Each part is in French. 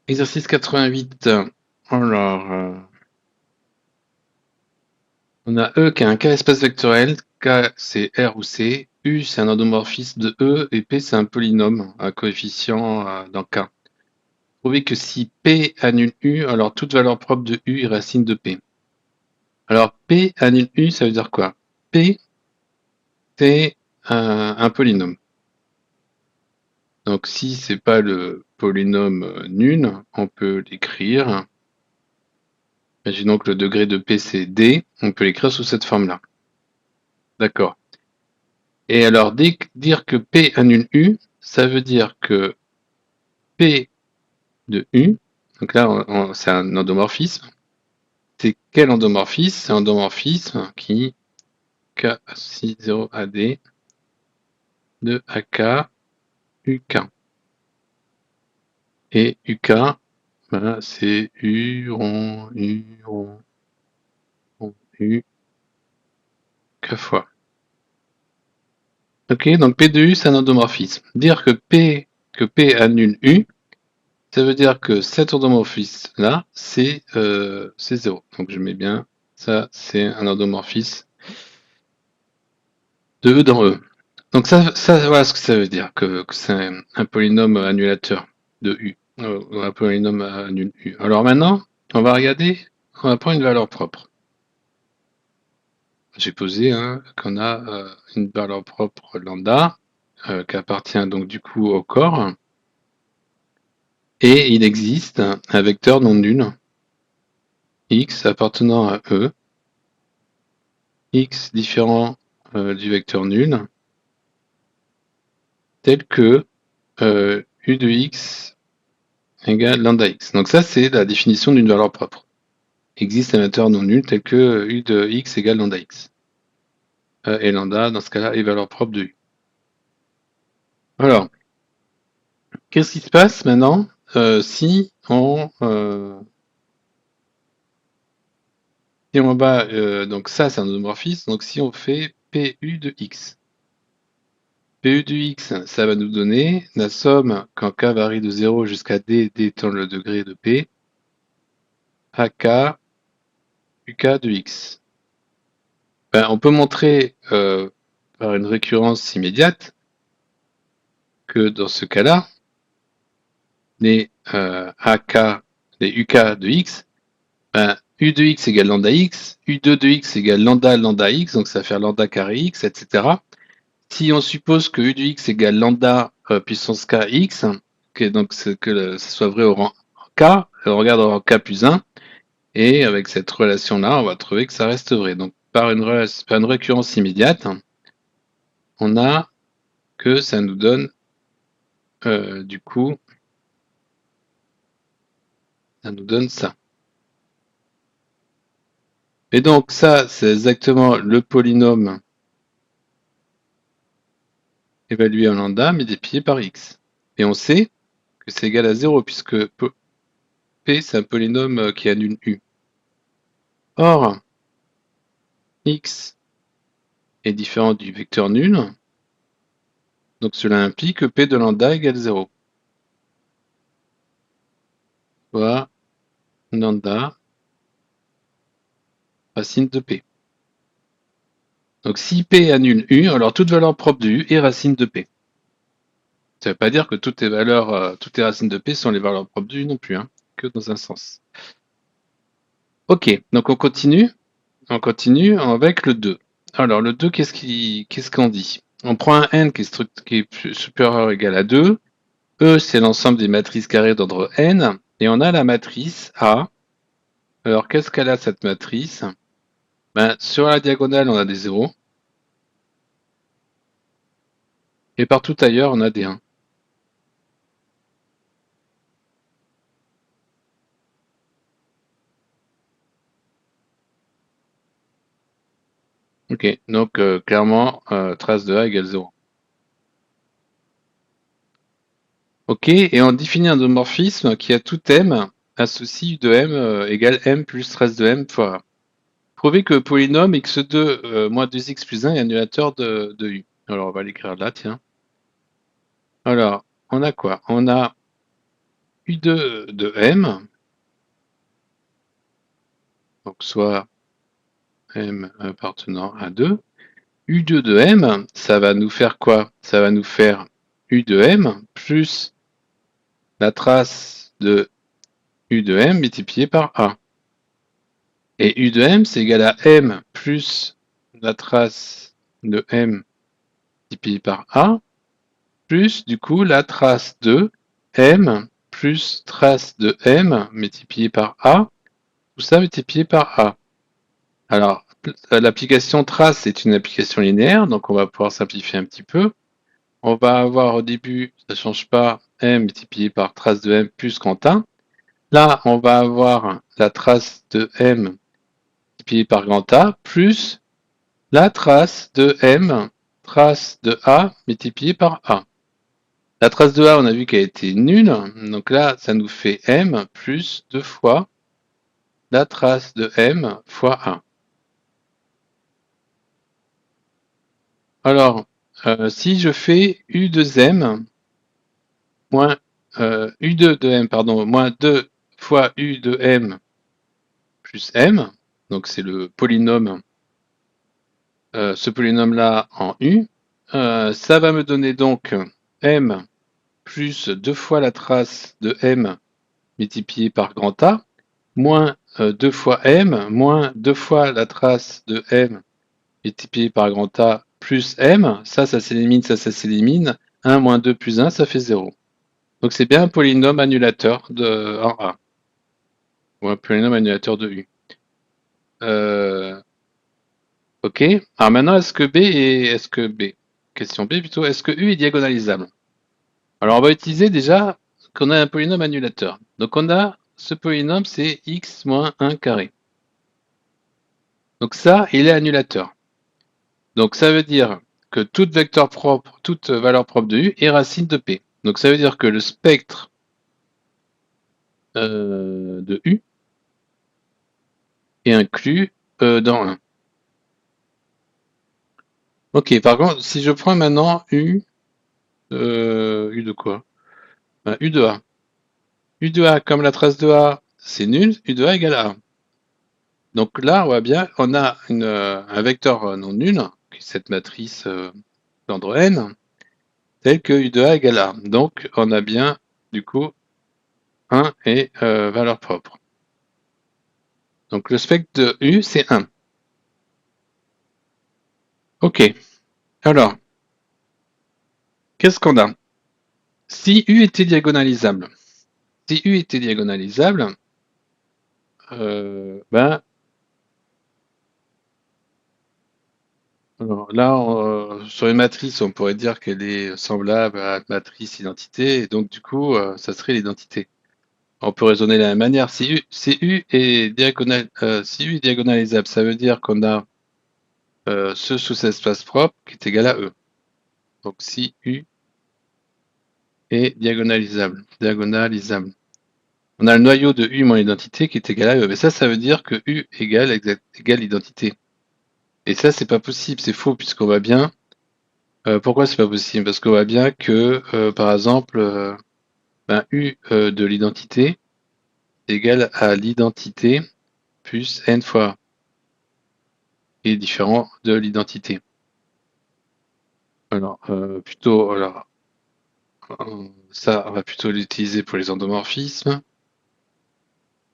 Exercice 88. Alors, on a E qui est un K espace vectoriel, K c'est R ou C, U c'est un endomorphisme de E et P c'est un polynôme à coefficient dans K. Prouvez que si P annule U, alors toute valeur propre de U est racine de P. Alors P annule U, ça veut dire quoi? P c'est un polynôme. Donc si c'est pas le polynôme nul, on peut l'écrire. Imaginons que le degré de P c'est D, on peut l'écrire sous cette forme-là. D'accord. Et alors, dire que P annule U, ça veut dire que P de U, donc là, c'est un endomorphisme. C'est quel endomorphisme? C'est un endomorphisme qui K60AD de AK UK. Et UK, voilà, c'est U rond, U, K fois. Ok, donc P de U, c'est un endomorphisme. Dire que P annule U, ça veut dire que cet endomorphisme-là, c'est 0. Donc je mets bien, ça c'est un endomorphisme de E dans E. Donc ça voilà ce que ça veut dire, que c'est un polynôme annulateur de U. Un polynôme annule U. Alors maintenant, on va regarder, on va prendre une valeur propre. J'ai posé qu'on a une valeur propre lambda, qui appartient donc du coup au corps, et il existe un vecteur non nul, x appartenant à E, x différent du vecteur nul, tel que u de x égale lambda x. Donc ça, c'est la définition d'une valeur propre. Existe un vecteur non nul tel que u de x égale lambda x. Et lambda, dans ce cas-là, est valeur propre de u. Alors, qu'est-ce qui se passe maintenant si on bat, donc ça c'est un homomorphisme, donc si on fait PU de x. PU de x, ça va nous donner la somme quand k varie de 0 jusqu'à d étant le degré de p, AK UK de x. Ben, on peut montrer par une récurrence immédiate que dans ce cas-là, les AK, les UK de x, ben, U de x égale lambda x, U2 de x égale lambda x, donc ça va faire lambda carré x, etc. Si on suppose que U de x égale lambda puissance k x, que, donc que ce soit vrai au rang k, on regarde au rang k plus 1, et avec cette relation-là, on va trouver que ça reste vrai. Donc par une récurrence immédiate, on a que ça nous donne du coup, ça nous donne ça. Et donc ça, c'est exactement le polynôme évalué en lambda multiplié par x. Et on sait que c'est égal à 0 puisque P c'est un polynôme qui annule U. Or, x est différent du vecteur nul, donc cela implique que P de lambda égale 0. Soit lambda racine de P. Donc si P annule U, alors toute valeur propre de U est racine de P. Ça ne veut pas dire que toutes les racines de P sont les valeurs propres de U non plus, que dans un sens. Ok, donc on continue avec le 2. Alors le 2, qu'est-ce qu'on dit? On prend un n qui est supérieur ou égal à 2. E, c'est l'ensemble des matrices carrées d'ordre n. Et on a la matrice A. Alors qu'est-ce qu'elle a cette matrice? Ben, sur la diagonale, on a des 0. Et partout ailleurs, on a des 1. Ok, donc clairement, trace de A égale 0. Ok, et on définit un homomorphisme qui a tout m associe U de m égale m plus trace de m fois A. Prouver que le polynôme x2 moins 2x plus 1 est annulateur de U. Alors on va l'écrire là, tiens. Alors, on a quoi? On a U2 de M, donc soit M appartenant à 2, U2 de M, ça va nous faire quoi? Ça va nous faire U de M plus la trace de U de M multiplié par A. Et U de M, c'est égal à M plus la trace de M multiplié par A, plus du coup la trace de M plus trace de M multiplié par A, tout ça multiplié par A. Alors, l'application trace est une application linéaire, donc on va pouvoir simplifier un petit peu. On va avoir au début, ça ne change pas, M multiplié par trace de M plus grand A. Là, on va avoir la trace de M multiplié par grand A plus la trace de M, trace de A multiplié par A. La trace de A, on a vu qu'elle était nulle, donc là, ça nous fait M plus 2 fois la trace de M fois A. Alors, si je fais U de M moins U2 de M, pardon, moins 2 fois U de M plus M, donc c'est le polynôme, ce polynôme-là en U, ça va me donner donc M plus 2 fois la trace de M multiplié par grand A, moins 2 fois M, moins 2 fois la trace de M multiplié par grand A plus M, ça s'élimine, ça s'élimine, 1 moins 2 plus 1, ça fait 0. Donc c'est bien un polynôme annulateur en A, ou un polynôme annulateur de U. Ok, alors maintenant, question B plutôt, est-ce que U est diagonalisable? Alors on va utiliser déjà qu'on a un polynôme annulateur. Donc on a ce polynôme, c'est x moins 1 carré. Donc ça, il est annulateur. Donc ça veut dire que toute valeur propre de U est racine de P. Donc ça veut dire que le spectre de U est inclus dans 1. Ok, par contre, si je prends maintenant U de quoi? U de A. U de A, comme la trace de A, c'est nul, U de A égale A. Donc là, on voit bien, on a un vecteur non nul, qui est cette matrice d'ordre n, tel que U de A égale A. Donc on a bien, du coup, 1 et valeur propre. Donc le spectre de U, c'est 1. Ok, alors, qu'est-ce qu'on a? Si U était diagonalisable, ben, alors là, sur une matrice, on pourrait dire qu'elle est semblable à la matrice identité, et donc du coup, ça serait l'identité. On peut raisonner de la même manière. Si U est diagonalisable, ça veut dire qu'on a ce sous-espace propre qui est égal à E. Donc si U est diagonalisable. On a le noyau de U moins l'identité qui est égal à E. Mais ça veut dire que U égale l'identité. Et ça, c'est pas possible, c'est faux, puisqu'on voit bien. Pourquoi c'est pas possible? Parce qu'on voit bien que, par exemple, U de l'identité est égal à l'identité plus n fois A, qui est différent de l'identité. Alors, ça, on va plutôt l'utiliser pour les endomorphismes.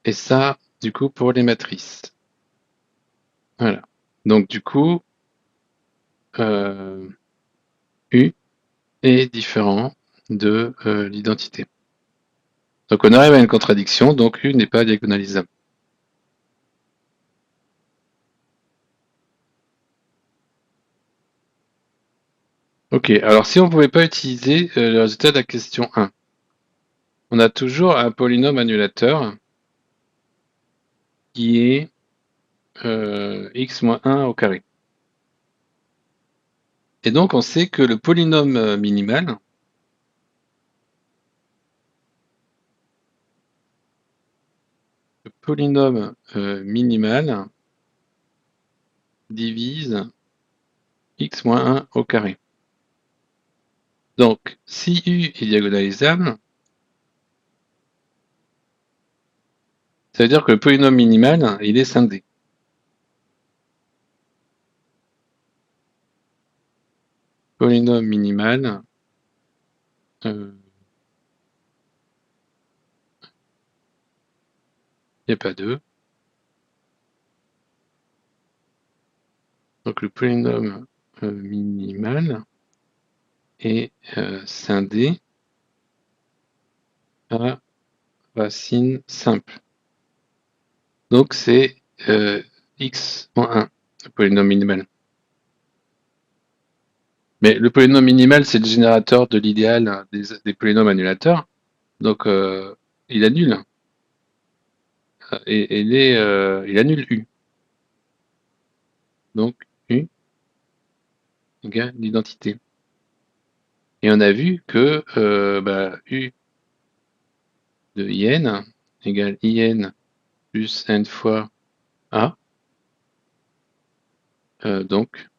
Et ça, du coup, pour les matrices. Voilà. Donc, du coup, U est différent de l'identité. Donc, on arrive à une contradiction, donc U n'est pas diagonalisable. Ok, alors si on ne pouvait pas utiliser le résultat de la question 1, on a toujours un polynôme annulateur qui est x moins 1 au carré. Et donc on sait que le polynôme minimal divise x moins 1 au carré. Donc si U est diagonalisable, Ça veut dire que le polynôme minimal, il est scindé. Polynôme minimal, il n'y a pas 2. Donc le polynôme minimal est scindé à racine simple. Donc c'est x moins 1, le polynôme minimal. Mais le polynôme minimal, c'est le générateur de l'idéal des polynômes annulateurs. Donc il annule. Et il annule U. Donc U égale l'identité. Et on a vu que U de IN égale IN plus N fois A. Donc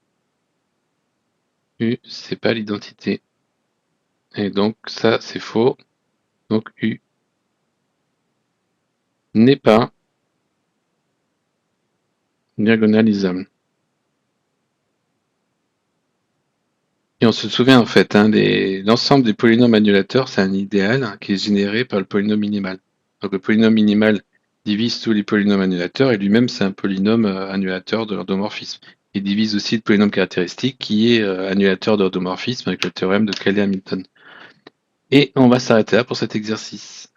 U, c'est pas l'identité. Et donc ça, c'est faux. Donc U n'est pas diagonalisable. Et on se souvient en fait, hein, l'ensemble des polynômes annulateurs, c'est un idéal qui est généré par le polynôme minimal. Donc le polynôme minimal divise tous les polynômes annulateurs et lui-même c'est un polynôme annulateur de l'endomorphisme. Il divise aussi le polynôme caractéristique qui est annulateur de l'endomorphisme avec le théorème de Cayley-Hamilton. Et on va s'arrêter là pour cet exercice.